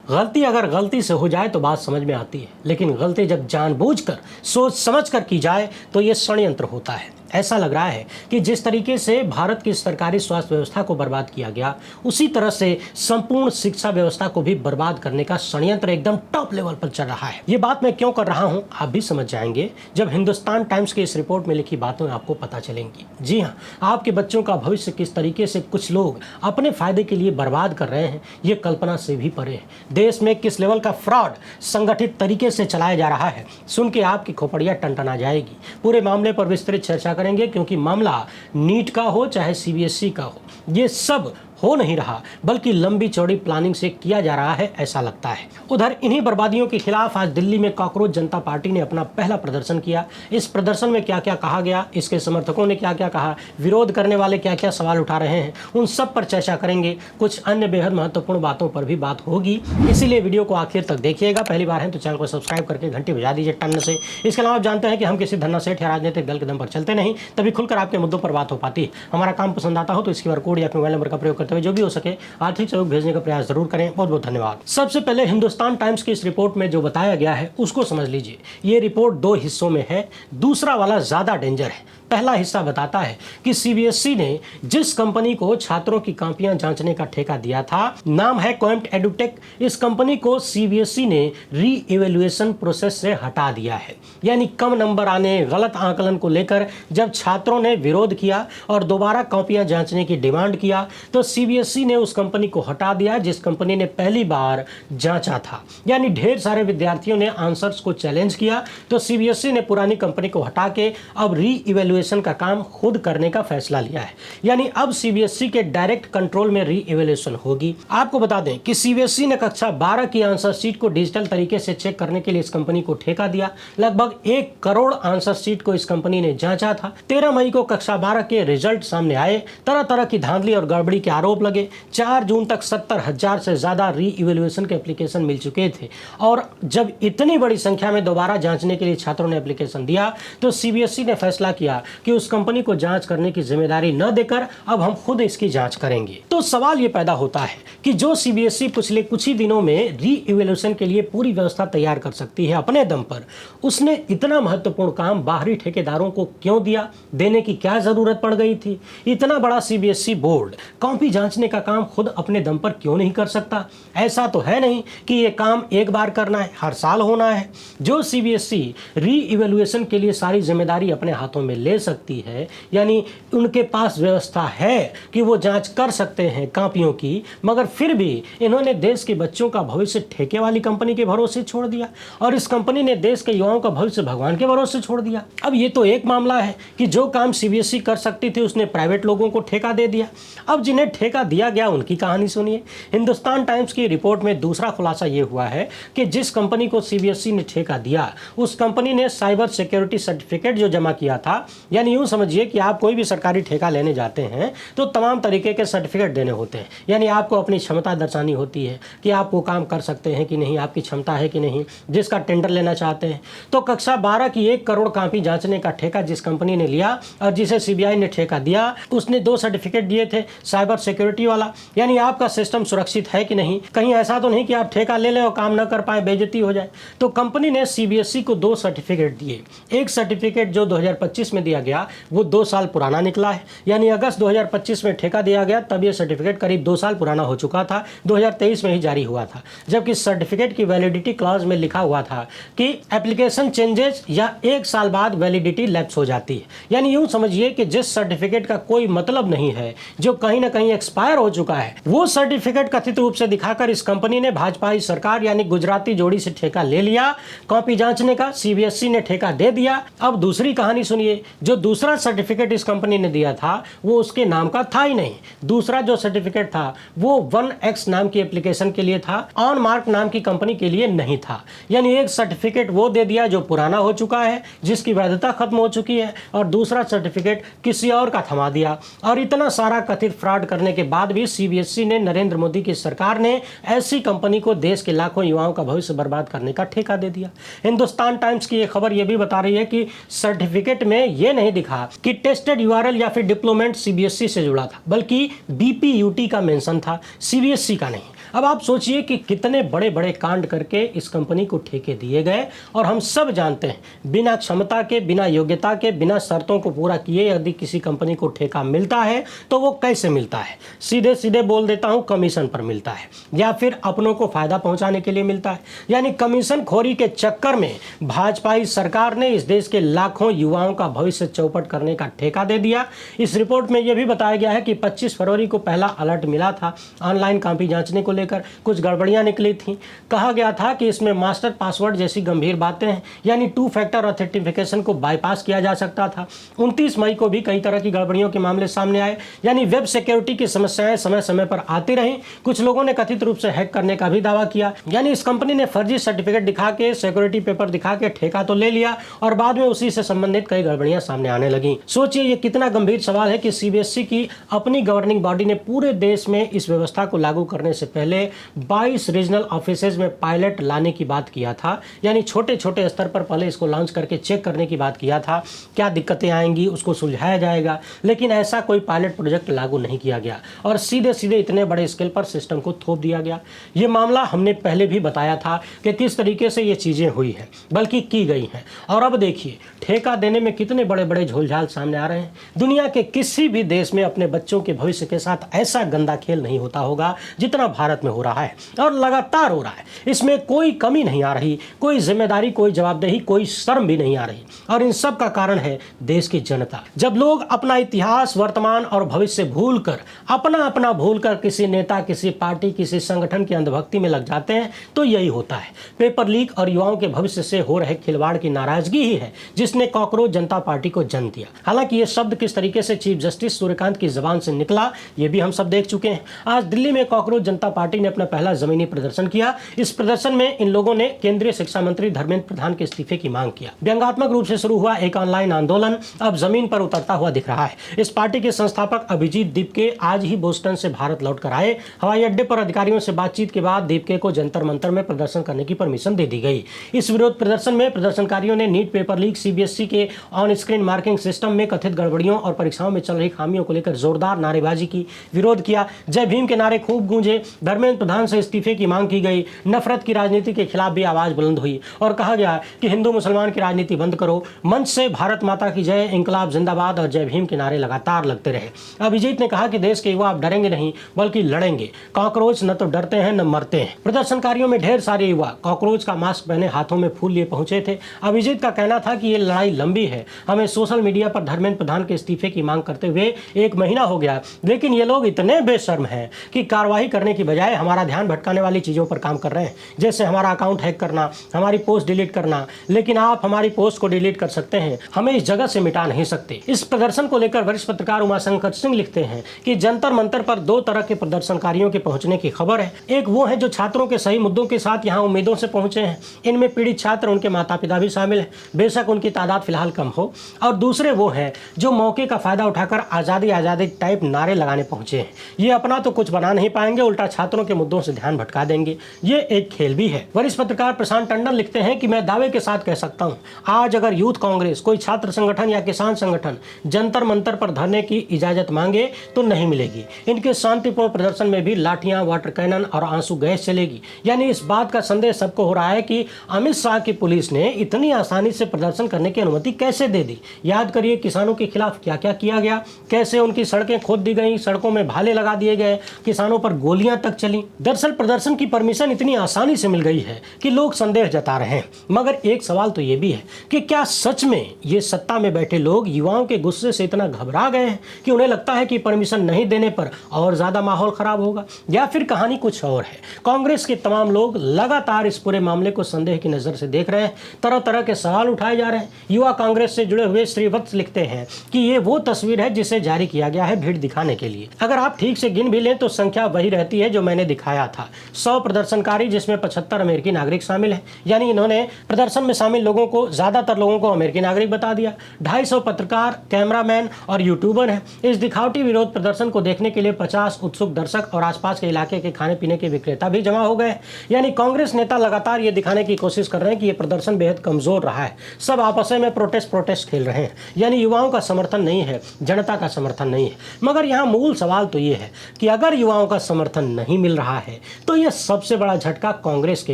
गलती अगर गलती से हो जाए तो बात समझ में आती है, लेकिन गलती जब जानबूझकर सोच समझकर की जाए तो ये षड्यंत्र होता है। ऐसा लग रहा है कि जिस तरीके से भारत की सरकारी स्वास्थ्य व्यवस्था को बर्बाद किया गया, उसी तरह से संपूर्ण शिक्षा व्यवस्था को भी बर्बाद करने का षड्यंत्र एकदम टॉप लेवल पर चल रहा है। ये बात मैं क्यों कर रहा हूं आप भी समझ जाएंगे जब हिंदुस्तान टाइम्स की इस रिपोर्ट में लिखी बातें आपको पता चलेंगी। जी हाँ, आपके बच्चों का भविष्य किस तरीके से कुछ लोग अपने फायदे के लिए बर्बाद कर रहे हैं, ये कल्पना से भी परे है। देश में किस लेवल का फ्रॉड संगठित तरीके से चलाया जा रहा है, सुन के आपकी खोपड़ियां टनटना जाएगी। पूरे मामले पर विस्तृत चर्चा करेंगे, क्योंकि मामला नीट का हो चाहे सीबीएसई का हो, ये सब हो नहीं रहा बल्कि लंबी चौड़ी प्लानिंग से किया जा रहा है, ऐसा लगता है। उधर इन्हीं बर्बादियों के खिलाफ आज दिल्ली में कॉकरोच जनता पार्टी ने अपना पहला प्रदर्शन किया। इस प्रदर्शन में क्या क्या कहा गया, इसके समर्थकों ने क्या क्या कहा, विरोध करने वाले क्या क्या सवाल उठा रहे हैं, उन सब पर चर्चा करेंगे। कुछ अन्य बेहद महत्वपूर्ण बातों पर भी बात होगी, इसीलिए वीडियो को आखिर तक देखिएगा। पहली बार है तो चैनल को सब्सक्राइब करके घंटी बजा दीजिए टन से। इसके अलावा आप जानते हैं कि हम किसी धन्ना सेठ या राजनीतिक दल के दम पर चलते नहीं, तभी खुलकर आपके मुद्दों पर बात हो पाती है। हमारा काम पसंद आता हो तो इस QR कोड या मोबाइल नंबर का प्रयोग करते हुए जो भी हो सके आर्थिक सहयोग भेजने का प्रयास जरूर करें। बहुत बहुत धन्यवाद। सबसे पहले हिंदुस्तान टाइम्स की इस रिपोर्ट में जो बताया गया है उसको समझ लीजिए। ये रिपोर्ट 2 हिस्सों में है, दूसरा वाला ज्यादा डेंजर है। पहला हिस्सा बताता है कि सीबीएसई ने जिस कंपनी को छात्रों की कॉपियां जांचने का ठेका दिया था, नाम है क्वांट एडुटेक, इस कंपनी को सीबीएसई ने री इवेल्युएशन प्रोसेस से हटा दिया है। यानी कम नंबर आने, गलत आकलन को लेकर जब छात्रों ने विरोध किया और दोबारा कॉपियां जांचने की डिमांड किया तो सीबीएसई ने उस कंपनी को हटा दिया जिस कंपनी ने पहली बार जांचा था। यानी ढेर सारे विद्यार्थियों ने आंसर्स को चैलेंज किया तो सीबीएसई ने पुरानी कंपनी को हटा के अब री इवेल्युएशन का काम खुद करने का फैसला लिया है। यानी अब सीबीएसई के डायरेक्ट कंट्रोल में री इवेल्युएशन होगी। आपको बता दें कि सीबीएसई ने कक्षा 12 की आंसर शीट को डिजिटल तरीके से चेक करने के लिए इस कंपनी को ठेका दिया। लगभग 1 करोड़ आंसर शीट को इस कंपनी ने जांचा था। 13 मई को कक्षा 12 के रिजल्ट सामने आए, तरह तरह की धांधली और गड़बड़ी के आरोप लगे। 4 जून तक 70,000 से ज्यादा री इवेल्युएशन के एप्लीकेशन मिल चुके थे और जब इतनी बड़ी संख्या में दोबारा जांचने के लिए छात्रों ने एप्लीकेशन दिया तो सीबीएसई ने फैसला किया कि उस कंपनी को जांच करने की जिम्मेदारी न देकर अब हम खुद इसकी जांच करेंगे। तो सवाल ये पैदा होता है कि जो सीबीएसई पिछले कुछ ही दिनों में री इवेल्युएशन के लिए पूरी व्यवस्था तैयार कर सकती है अपने दम पर, उसने इतना महत्वपूर्ण काम बाहरी ठेकेदारों को क्यों दिया? देने की क्या जरूरत पड़ गई थी? इतना बड़ा सीबीएसई बोर्ड कॉपी जांचने का काम खुद अपने दम पर क्यों नहीं कर सकता? ऐसा तो है नहीं कि ये काम एक बार करना है, हर साल होना है। जो सीबीएसई री इवेल्युएशन के लिए सारी जिम्मेदारी अपने हाथों में ले सकती है, यानी उनके पास व्यवस्था है कि वो जांच कर सकते हैं कॉपियों की, मगर फिर भी इन्होंने देश के बच्चों का भविष्य ठेके वाली कंपनी के भरोसे छोड़ दिया और इस कंपनी ने देश के युवाओं का भविष्य भगवान के भरोसे छोड़ दिया। अब ये तो एक मामला है कि जो काम सीबीएसई कर सकती थी उसने प्राइवेट लोगों को ठेका दे दिया। अब जिन्हें ठेका दिया गया उनकी कहानी सुनिए। हिंदुस्तान टाइम्स की रिपोर्ट में दूसरा खुलासा ये हुआ है कि जिस कंपनी को सीबीएसई ने ठेका दिया उस कंपनी ने साइबर सिक्योरिटी सर्टिफिकेट जो जमा किया था, यानी यूं समझिए कि आप कोई भी सरकारी ठेका लेने जाते हैं तो तमाम तरीके के सर्टिफिकेट देने होते हैं। यानी आपको अपनी क्षमता दर्शानी होती है कि आप वो काम कर सकते हैं कि नहीं, आपकी क्षमता है कि नहीं, जिसका टेंडर लेना चाहते हैं। तो कक्षा 12 की 1 करोड़ कॉपी जांचने का ठेका जिस कंपनी ने लिया और जिसे सीबीआई ने ठेका दिया, उसने 2 सर्टिफिकेट दिए थे साइबर सिक्योरिटी वाला, यानी आपका सिस्टम सुरक्षित है कि नहीं, कहीं ऐसा तो नहीं कि आप ठेका ले लें और काम न कर पाए, बेइज्जती हो जाए। तो कंपनी ने सीबीएसई को 2 सर्टिफिकेट दिए। एक सर्टिफिकेट जो 2025 में दिया गया वो 2 साल पुराना निकला है, यानी अगस्त 2025 में ठेका दिया गया तब ये सर्टिफिकेट करीब 2 साल पुराना हो चुका था, 2023 में ही जारी हुआ था। जबकि सर्टिफिकेट की वैलिडिटी क्लॉज में लिखा हुआ था कि एप्लीकेशन चेंजेस या 1 साल बाद वैलिडिटी लैप्स हो जाती है। यानी यूं समझिए कि जिस सर्टिफिकेट का कोई मतलब नहीं है, जो कहीं ना कहीं एक्सपायर हो चुका है, वो सर्टिफिकेट कथित रूप से दिखाकर इस कंपनी ने भाजपाई सरकार यानी गुजराती जोड़ी से ठेका ले लिया कॉपी जांचने का। सीबीएसई ने ठेका दे दिया। अब दूसरी कहानी सुनिए। जो दूसरा सर्टिफिकेट इस कंपनी ने दिया था वो उसके नाम का था ही नहीं। दूसरा जो सर्टिफिकेट था वो 1X नाम की एप्लीकेशन के लिए था, ऑन मार्क नाम की कंपनी के लिए नहीं था। यानी एक सर्टिफिकेट वो दे दिया जो पुराना हो चुका है, जिसकी वैधता खत्म हो चुकी है, और दूसरा सर्टिफिकेट किसी और का थमा दिया। और इतना सारा कथित फ्रॉड करने के बाद भी सीबीएसई ने, नरेंद्र मोदी की सरकार ने ऐसी कंपनी को देश के लाखों युवाओं का भविष्य बर्बाद करने का ठेका दे दिया। हिंदुस्तान टाइम्स की एक खबर यह भी बता रही है कि सर्टिफिकेट में यह नहीं दिखा कि टेस्टेड यूआरएल या फिर डिप्लोमेंट सीबीएसई से जुड़ा था, बल्कि बीपीयूटी का मेंशन था, सीबीएसई का नहीं। अब आप सोचिए कि कितने बड़े बड़े कांड करके इस कंपनी को ठेके दिए गए, और हम सब जानते हैं बिना क्षमता के, बिना योग्यता के, बिना शर्तों को पूरा किए यदि किसी कंपनी को ठेका मिलता है तो वो कैसे मिलता है? सीधे सीधे बोल देता हूं, कमीशन पर मिलता है, या फिर अपनों को फायदा पहुंचाने के लिए मिलता है। यानी कमीशन खोरी के चक्कर में भाजपाई सरकार ने इस देश के लाखों युवाओं का भविष्य चौपट करने का ठेका दे दिया। इस रिपोर्ट में यह भी बताया गया है कि 25 फरवरी को पहला अलर्ट मिला था ऑनलाइन कॉपी जांचने को लेकर, कुछ गड़बड़ियां निकली थी। कहा गया था कि इसमें मास्टर पासवर्ड जैसी गंभीर बातें हैं, यानी 2 फैक्टर ऑथेंटिफिकेशन को बाईपास किया जा सकता था। 29 मई को भी कई तरह की गड़बड़ियों के मामले सामने आए, यानी वेब सिक्योरिटी की समस्याएं समय समय पर आती रही। कुछ लोगों ने कथित रूप से हैक करने का भी दावा किया, यानी इस कंपनी ने फर्जी सर्टिफिकेट दिखा के, सिक्योरिटी पेपर दिखा के ठेका तो ले लिया और बाद में उसी से संबंधित कई गड़बड़ियां सामने आने लगी। सोचिए ये कितना गंभीर सवाल है कि सीबीएसई की अपनी गवर्निंग बॉडी ने पूरे देश में इस व्यवस्था को लागू करने से पहले 22 रीजनल ऑफिसेज में पायलट लाने की बात किया था, यानी छोटे छोटे स्तर पर पहले इसको लॉन्च करके चेक करने की बात किया था, क्या दिक्कतें आएंगी उसको सुलझाया जाएगा। लेकिन ऐसा कोई पायलट प्रोजेक्ट लागू नहीं किया गया और सीधे सीधे इतने बड़े स्केल पर सिस्टम को थोप दिया गया। ये मामला हमने पहले भी बताया था कि किस तरीके से ये चीज़ें हुई हैं, बल्कि की गई हैं। और अब देखिए ठेका देने में कितने बड़े बड़े झोलझाल सामने आ रहे हैं। दुनिया के किसी भी देश में अपने बच्चों के भविष्य के साथ ऐसा गंदा खेल नहीं होता होगा जितना भारत में हो रहा है, और लगातार हो रहा है। इसमें कोई कमी नहीं आ रही, कोई जिम्मेदारी, कोई जवाबदेही, कोई शर्म भी नहीं आ रही। और इन सब का कारण है देश की जनता। जब लोग अपना इतिहास, वर्तमान और भविष्य भूल कर, अपना भूल कर किसी नेता, किसी पार्टी, किसी संगठन की अंधभक्ति में लग जाते हैं तो यही होता है। पेपर लीक और युवाओं के भविष्य से हो रहे खिलवाड़ की नाराजगी ही है जिसने कॉकरोच जनता पार्टी को जन्म दिया। हालांकि ये शब्द किस तरीके से चीफ जस्टिस सूर्यकांत की जबान से निकला ये भी हम सब देख चुके हैं। आज दिल्ली में कॉकरोच जनता पार्टी ने अपना पहला जमीनी प्रदर्शन किया। इस प्रदर्शन में इन लोगों ने केंद्रीय शिक्षा मंत्री धर्मेंद्र प्रधान के इस्तीफे की मांग किया। व्यंग्यात्मक रूप से शुरू हुआ एक ऑनलाइन आंदोलन अब जमीन पर उतरता हुआ दिख रहा है। इस पार्टी के संस्थापक अभिजीत दीपके आज ही बोस्टन से भारत लौट कर आए। हवाई अड्डे पर अधिकारियों से बातचीत के बाद दीपके को जंतर मंतर में प्रदर्शन करने की परमिशन दे दी गई। इस विरोध प्रदर्शन में प्रदर्शनकारियों ने नीट पेपर लीक, सीबीएसई के ऑन स्क्रीन मार्किंग सिस्टम में कथित गड़बड़ियों और परीक्षाओं में चल रही खामियों को लेकर जोरदार नारेबाजी की, विरोध किया। जय भीम के नारे खूब गूंजे। धर्मेंद्र प्रधान से इस्तीफे की मांग की गई। नफरत की राजनीति के खिलाफ भी आवाज बुलंद हुई और कहा गया कि हिंदू मुसलमान की राजनीति बंद करो। मंच से भारत माता की जय, इंकलाब जिंदाबाद और जय भीम के नारे लगातार लगते रहे। अभिजीत ने कहा कि देश के युवा अब डरेंगे नहीं बल्कि लड़ेंगे। कॉकरोच न तो डरते हैं न मरते हैं। प्रदर्शनकारियों में ढेर सारे युवा कॉकरोच का मास्क पहने हाथों में फूल लिए पहुंचे थे। अभिजीत का कहना था कि ये लड़ाई लंबी है। हमें सोशल मीडिया पर धर्मेंद्र प्रधान के इस्तीफे की मांग करते हुए 1 महीना हो गया, लेकिन ये लोग इतने बेशर्म हैं कि कार्रवाई करने की बजाय हमारा ध्यान भटकाने वाली चीज़ों पर काम कर रहे हैं, जैसे हमारा अकाउंट हैक करना, हमारी पोस्ट डिलीट करना। लेकिन आप हमारी पोस्ट को डिलीट कर सकते हैं, हमें इस जगह से मिटा नहीं सकते। इस प्रदर्शन को लेकर वरिष्ठ पत्रकार उमाशंकर सिंह लिखते हैं कि जंतर मंतर पर 2 तरह के प्रदर्शनकारियों के पहुंचने की खबर है। एक वो है जो छात्रों के सही मुद्दों के साथ यहाँ उम्मीदों से पहुंचे हैं। इनमें पीड़ित छात्र, उनके माता पिता भी शामिल हैं, बेशक उनकी तादाद फिलहाल कम हो। और दूसरे वो हैं जो मौके का फायदा उठाकर आज़ादी आज़ादी टाइप नारे लगाने पहुंचे हैं। ये अपना तो कुछ बना नहीं पाएंगे, उल्टा छात्रों के मुद्दों से ध्यान भटका देंगे। ये एक खेल भी है। वरिष्ठ पत्रकार प्रशांत टंडन लिखते हैं कि मैं दावे के साथ कह सकता हूं, आज अगर यूथ कांग्रेस, कोई छात्र संगठन या किसान संगठन जंतर मंतर पर धरने की इजाजत मांगे तो नहीं मिलेगी। इनके शांतिपूर्ण प्रदर्शन में भी लाठियां, वाटर कैनन और आंसू गैस चलेगी। यानी इस बात का संदेश सबको हो रहा है कि अमित शाह की पुलिस ने इतनी आसानी से प्रदर्शन करने की अनुमति कैसे दे दी। याद करिए किसानों के खिलाफ क्या क्या किया गया, कैसे उनकी सड़कें खोद दी गई, सड़कों में भाले लगा दिए गए, किसानों पर गोलियां तक चली। दरअसल प्रदर्शन की परमिशन इतनी आसानी से मिल गई है कि लोग संदेह जता रहे हैं। मगर एक सवाल तो ये भी है कि क्या सच में ये सत्ता में बैठे लोग युवाओं के गुस्से से इतना घबरा गए हैं कि उन्हें लगता है कि परमिशन नहीं देने पर और ज्यादा माहौल खराब होगा, या फिर कहानी कुछ और है। कांग्रेस के तमाम लोग लगातार इस पूरे मामले को संदेह की नजर से देख रहे हैं, तरह तरह के सवाल उठाए जा रहे हैं। युवा कांग्रेस से जुड़े हुए श्रीवत्स लिखते हैं कि ये वो तस्वीर है जिसे जारी किया गया है भीड़ दिखाने के लिए। अगर आप ठीक से गिन भी लें तो संख्या वही रहती है जो मैंने दिखाया था, 100 प्रदर्शनकारी जिसमें 75 अमेरिकी नागरिक शामिल हैं। यानी इन्होंने प्रदर्शन में शामिल लोगों को, ज्यादातर लोगों को अमेरिकी नागरिक बता दिया। 250 पत्रकार, कैमरामैन और यूट्यूबर हैं। इस दिखावटी विरोध प्रदर्शन को देखने के लिए 50 उत्सुक दर्शक और आसपास के इलाके के खाने पीने के विक्रेता भी जमा हो गए। यानी कांग्रेस नेता लगातार ये दिखाने की कोशिश कर रहे हैं कि ये प्रदर्शन बेहद कमजोर रहा है, सब आपस में प्रोटेस्ट खेल रहे हैं। यानी युवाओं का समर्थन नहीं है, जनता का समर्थन नहीं है। मगर यहाँ मूल सवाल तो ये है कि अगर युवाओं का समर्थन नहीं मिल रहा है, तो यह सबसे बड़ा झटका कांग्रेस के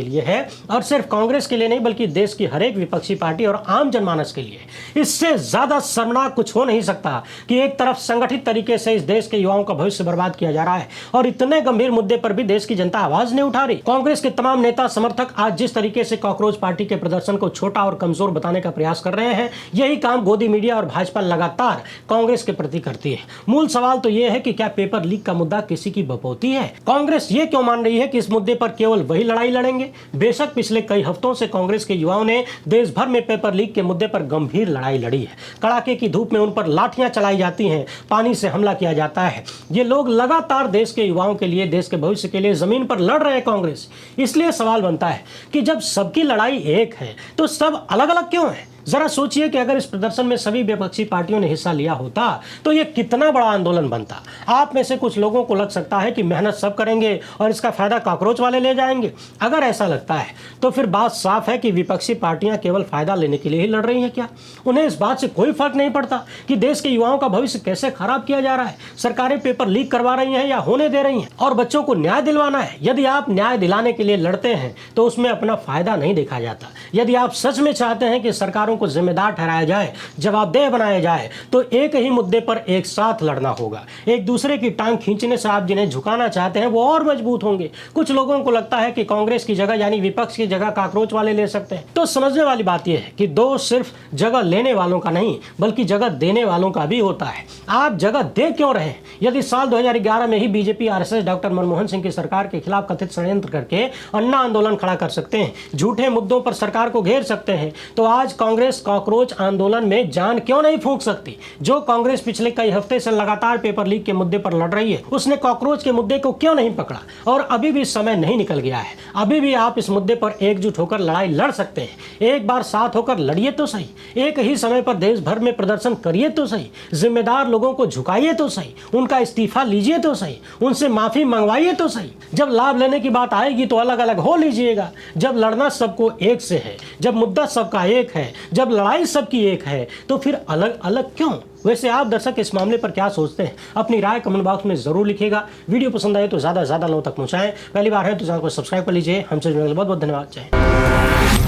लिए है। और सिर्फ कांग्रेस के लिए नहीं, बल्कि देश की हर एक विपक्षी पार्टी और आम जनमानस के लिए इससे ज्यादा शर्मनाक कुछ हो नहीं सकता कि एक तरफ संगठित तरीके से इस देश के युवाओं का भविष्य बर्बाद किया जा रहा है और इतने गंभीर मुद्दे पर भी देश की जनता आवाज नहीं उठा रही। कांग्रेस के तमाम नेता समर्थक आज जिस तरीके से कॉकरोच पार्टी के प्रदर्शन को छोटा और कमजोर बताने का प्रयास कर रहे हैं, यही काम गोदी मीडिया और भाजपा लगातार कांग्रेस के प्रति करती है। मूल सवाल तो यह है कि क्या पेपर लीक का मुद्दा किसी की बपौती है? कांग्रेस ये क्यों मान रही है कि इस मुद्दे पर केवल वही लड़ाई लड़ेंगे? बेशक पिछले कई हफ्तों से कांग्रेस के युवाओं ने देश भर में पेपर लीक के मुद्दे पर गंभीर लड़ाई लड़ी है। कड़ाके की धूप में उन पर लाठियां चलाई जाती हैं, पानी से हमला किया जाता है। ये लोग लगातार देश के युवाओं के लिए, देश के भविष्य के लिए जमीन पर लड़ रहे हैं कांग्रेस। इसलिए सवाल बनता है कि जब सबकी लड़ाई एक है तो सब अलग अलग क्यों है? जरा सोचिए कि अगर इस प्रदर्शन में सभी विपक्षी पार्टियों ने हिस्सा लिया होता तो यह कितना बड़ा आंदोलन बनता। आप में से कुछ लोगों को लग सकता है कि मेहनत सब करेंगे और इसका फायदा कॉकरोच वाले ले जाएंगे। अगर ऐसा लगता है तो फिर बात साफ है कि विपक्षी पार्टियां केवल फायदा लेने के लिए ही लड़ रही हैं क्या? उन्हें इस बात से कोई फर्क नहीं पड़ता कि देश के युवाओं का भविष्य कैसे खराब किया जा रहा है। सरकारें पेपर लीक करवा रही हैं या होने दे रही हैं, और बच्चों को न्याय दिलवाना है। यदि आप न्याय दिलाने के लिए लड़ते हैं तो उसमें अपना फायदा नहीं देखा जाता। यदि आप सच में चाहते हैं कि सरकारों को जिम्मेदार ठहराया जाए, जवाबदेह बनाया जाए, तो एक ही मुद्दे पर एक साथ लड़ना होगा। एक दूसरे की टांग खींचने से आप जिन्हें झुकाना चाहते हैं वो और मजबूत होंगे। कुछ लोगों को लगता है कि कांग्रेस की जगह यानी विपक्ष की जगह कॉकरोच वाले ले सकते हैं। तो समझने वाली बात यह है कि दोष सिर्फ जगह लेने वालों का नहीं, बल्कि जगह देने वालों का भी होता है। आप जगह दे क्यों रहे? यदि साल 2011 में ही BJP RSS doctor Manmohan Singh की सरकार के खिलाफ कथित षड्यंत्र करके अन्ना आंदोलन खड़ा कर सकते हैं, झूठे मुद्दों पर सरकार को घेर सकते हैं, तो आज कांग्रेस कॉकरोच आंदोलन में जान क्यों नहीं फूंक सकती? जो कांग्रेस पिछले कई हफ्ते से लगातार पेपर लीक के मुद्दे पर लड़ रही है, उसने कॉकरोच के मुद्दे को क्यों नहीं पकड़ा? और अभी भी समय नहीं निकल गया है। अभी भी आप इस मुद्दे पर एकजुट होकर लड़ाई लड़ सकते हैं। एक बार साथ होकर लड़िए तो सही, एक ही समय पर देश भर में प्रदर्शन करिए तो सही, जिम्मेदार लोगों को झुकाइए तो सही, उनका इस्तीफा लीजिए तो सही, उनसे माफी मंगवाइए तो सही। जब लाभ लेने की बात आएगी तो अलग अलग हो लीजिएगा। जब लड़ना सबको एक से है, जब मुद्दा सबका एक है, जब लड़ाई सबकी एक है, तो फिर अलग अलग क्यों? वैसे आप दर्शक इस मामले पर क्या सोचते हैं? अपनी राय कमेंट बॉक्स में जरूर लिखिएगा। वीडियो पसंद आए तो ज्यादा से ज्यादा लोगों तक पहुंचाएं। पहली बार है तो चैनल को सब्सक्राइब कर लीजिए। हमसे जुड़ने के लिए बहुत बहुत धन्यवाद। जय हिंद।